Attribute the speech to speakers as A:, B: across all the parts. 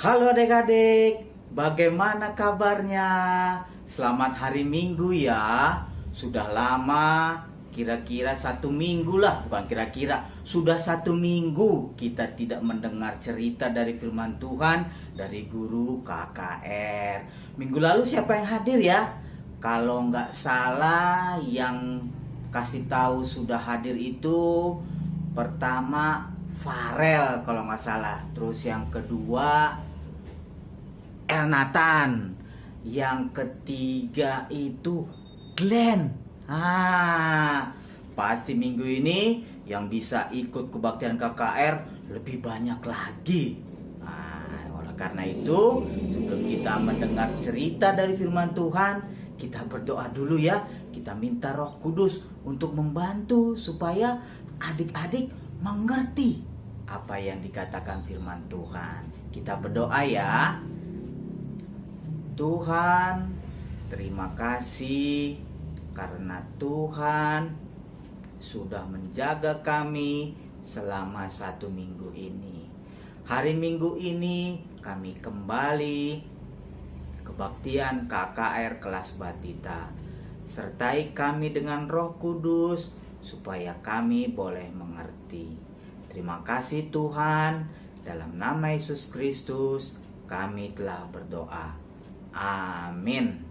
A: Halo adik-adik, bagaimana kabarnya? Selamat hari Minggu ya. Sudah lama, kira-kira 1 minggu lah, bukan kira-kira, sudah 1 minggu kita tidak mendengar cerita dari firman Tuhan dari guru KKR. Minggu lalu siapa yang hadir ya? Kalau nggak salah yang kasih tahu sudah hadir itu pertama Farel kalau nggak salah. Terus yang kedua Elnatan, yang ketiga itu Glenn. Pasti minggu ini yang bisa ikut kebaktian KKR lebih banyak lagi. Oleh karena itu, sebelum kita mendengar cerita dari firman Tuhan, kita berdoa dulu ya. Kita minta Roh Kudus untuk membantu supaya adik-adik mengerti apa yang dikatakan firman Tuhan. Kita berdoa ya. Tuhan, terima kasih karena Tuhan sudah menjaga kami selama 1 minggu ini. Hari Minggu ini kami kembali kebaktian KKR kelas Batita. Sertai kami dengan Roh Kudus supaya kami boleh mengerti. Terima kasih Tuhan, dalam nama Yesus Kristus kami telah berdoa. Amin.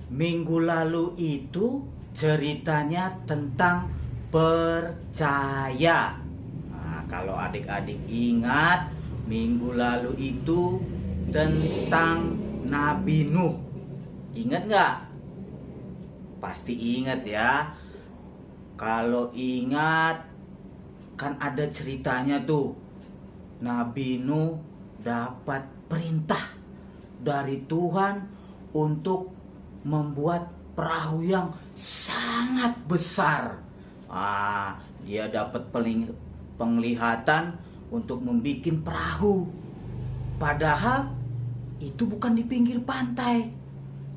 A: Minggu lalu itu ceritanya tentang percaya. Kalau adik-adik ingat, minggu lalu itu tentang Nabi Nuh. Ingat nggak? Pasti ingat ya. Kalau ingat, kan ada ceritanya tuh. Nabi Nuh dapat perintah dari Tuhan untuk membuat perahu yang sangat besar. Dia dapat penglihatan untuk membuat perahu. Padahal itu bukan di pinggir pantai,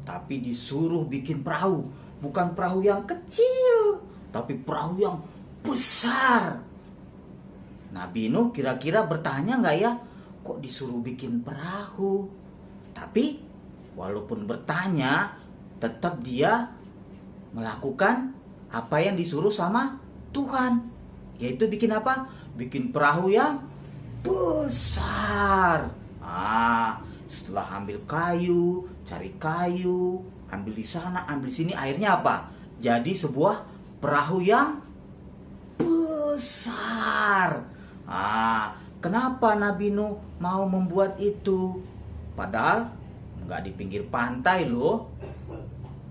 A: tapi disuruh bikin perahu. Bukan perahu yang kecil, tapi perahu yang besar. Nabi Nuh kira-kira bertanya nggak ya, kok disuruh bikin perahu? Tapi walaupun bertanya, tetap dia melakukan apa yang disuruh sama Tuhan. Yaitu bikin apa? Bikin perahu yang besar. Setelah ambil kayu, cari kayu, ambil di sana, ambil di sini, akhirnya apa? Jadi sebuah perahu yang besar. Kenapa Nabi Nuh mau membuat itu? Padahal nggak di pinggir pantai loh.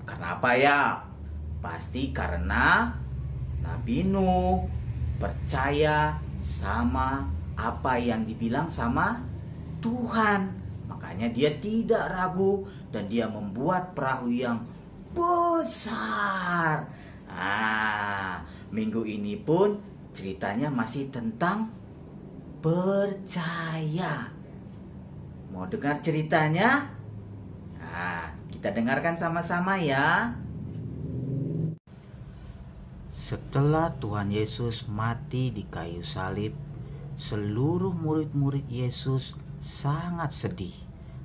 A: Kenapa ya? Pasti karena Nabi Nuh percaya sama apa yang dibilang sama Tuhan. Makanya dia tidak ragu dan dia membuat perahu yang besar. Minggu ini pun ceritanya masih tentang percaya. Mau dengar ceritanya? Kita dengarkan sama-sama ya. Setelah Tuhan Yesus mati di kayu salib, seluruh murid-murid Yesus sangat sedih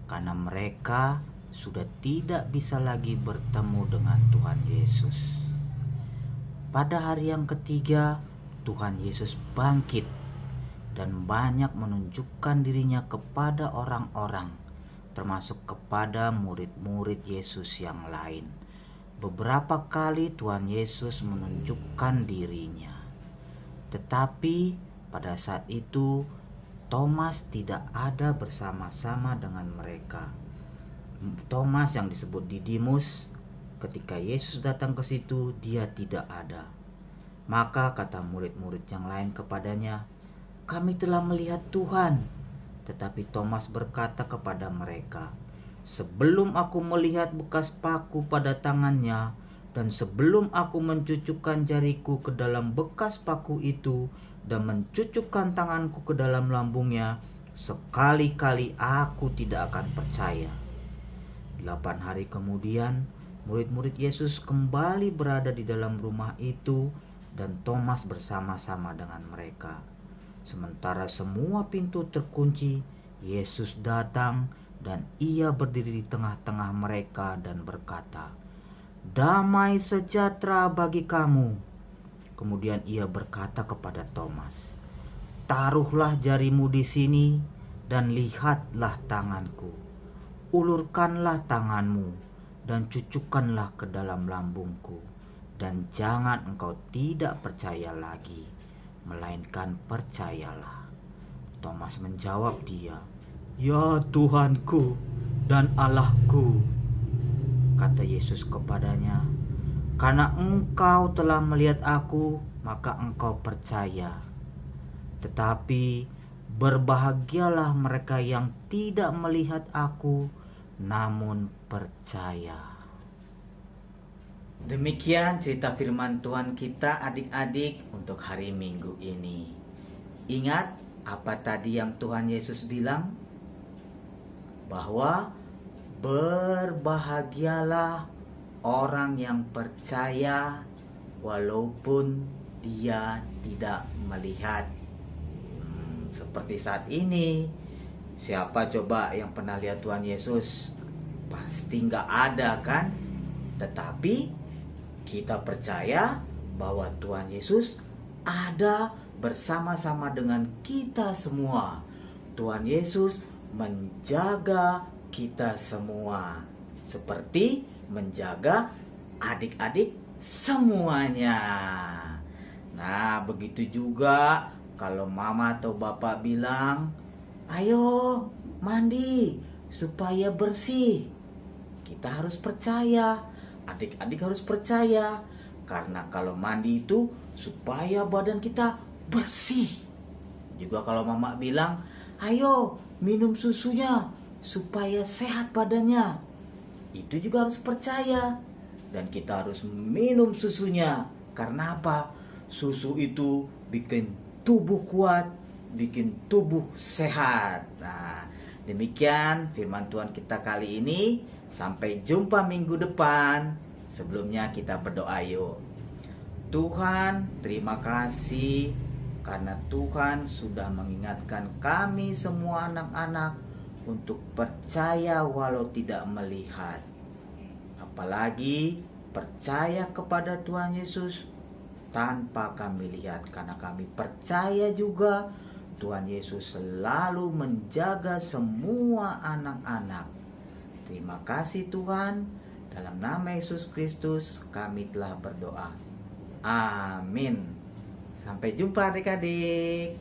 A: karena mereka sudah tidak bisa lagi bertemu dengan Tuhan Yesus. Pada hari yang ketiga, Tuhan Yesus bangkit dan banyak menunjukkan dirinya kepada orang-orang, termasuk kepada murid-murid Yesus yang lain. Beberapa kali Tuhan Yesus menunjukkan dirinya. Tetapi pada saat itu Thomas tidak ada bersama-sama dengan mereka. Thomas yang disebut Didimus, ketika Yesus datang ke situ, dia tidak ada. Maka kata murid-murid yang lain kepadanya, "Kami telah melihat Tuhan." Tetapi Thomas berkata kepada mereka, "Sebelum aku melihat bekas paku pada tangannya, dan sebelum aku mencucukkan jariku ke dalam bekas paku itu, dan mencucukkan tanganku ke dalam lambungnya, sekali-kali aku tidak akan percaya." 8 hari kemudian, murid-murid Yesus kembali berada di dalam rumah itu, dan Thomas bersama-sama dengan mereka. Sementara semua pintu terkunci, Yesus datang dan ia berdiri di tengah-tengah mereka dan berkata, "Damai sejahtera bagi kamu." Kemudian ia berkata kepada Thomas, "Taruhlah jarimu di sini dan lihatlah tanganku. Ulurkanlah tanganmu dan cucukkanlah ke dalam lambungku. Dan jangan engkau tidak percaya lagi, melainkan percayalah." Thomas menjawab dia, "Ya Tuhanku dan Allahku." Kata Yesus kepadanya, "Karena engkau telah melihat aku, maka engkau percaya. Tetapi berbahagialah mereka yang tidak melihat aku, namun percaya." Demikian cerita firman Tuhan kita adik-adik untuk hari Minggu ini. Ingat apa tadi yang Tuhan Yesus bilang? Bahwa berbahagialah orang yang percaya walaupun dia tidak melihat. Seperti saat ini, siapa coba yang pernah lihat Tuhan Yesus? Pasti nggak ada kan? Tetapi kita percaya bahwa Tuhan Yesus ada bersama-sama dengan kita semua. Tuhan Yesus menjaga kita semua, seperti menjaga adik-adik semuanya. Nah, begitu juga kalau mama atau bapak bilang, "Ayo mandi supaya bersih." Kita harus percaya, adik-adik harus percaya, karena kalau mandi itu supaya badan kita bersih. Juga kalau mama bilang, "Ayo minum susunya supaya sehat badannya." Itu juga harus percaya. Dan kita harus minum susunya. Karena apa? Susu itu bikin tubuh kuat, bikin tubuh sehat. Nah, demikian firman Tuhan kita kali ini. Sampai jumpa minggu depan. Sebelumnya kita berdoa yuk. Tuhan, terima kasih karena Tuhan sudah mengingatkan kami semua anak-anak untuk percaya walau tidak melihat. Apalagi percaya kepada Tuhan Yesus tanpa kami lihat, karena kami percaya juga Tuhan Yesus selalu menjaga semua anak-anak. Terima kasih Tuhan, dalam nama Yesus Kristus kami telah berdoa. Amin. Sampai jumpa adik-adik.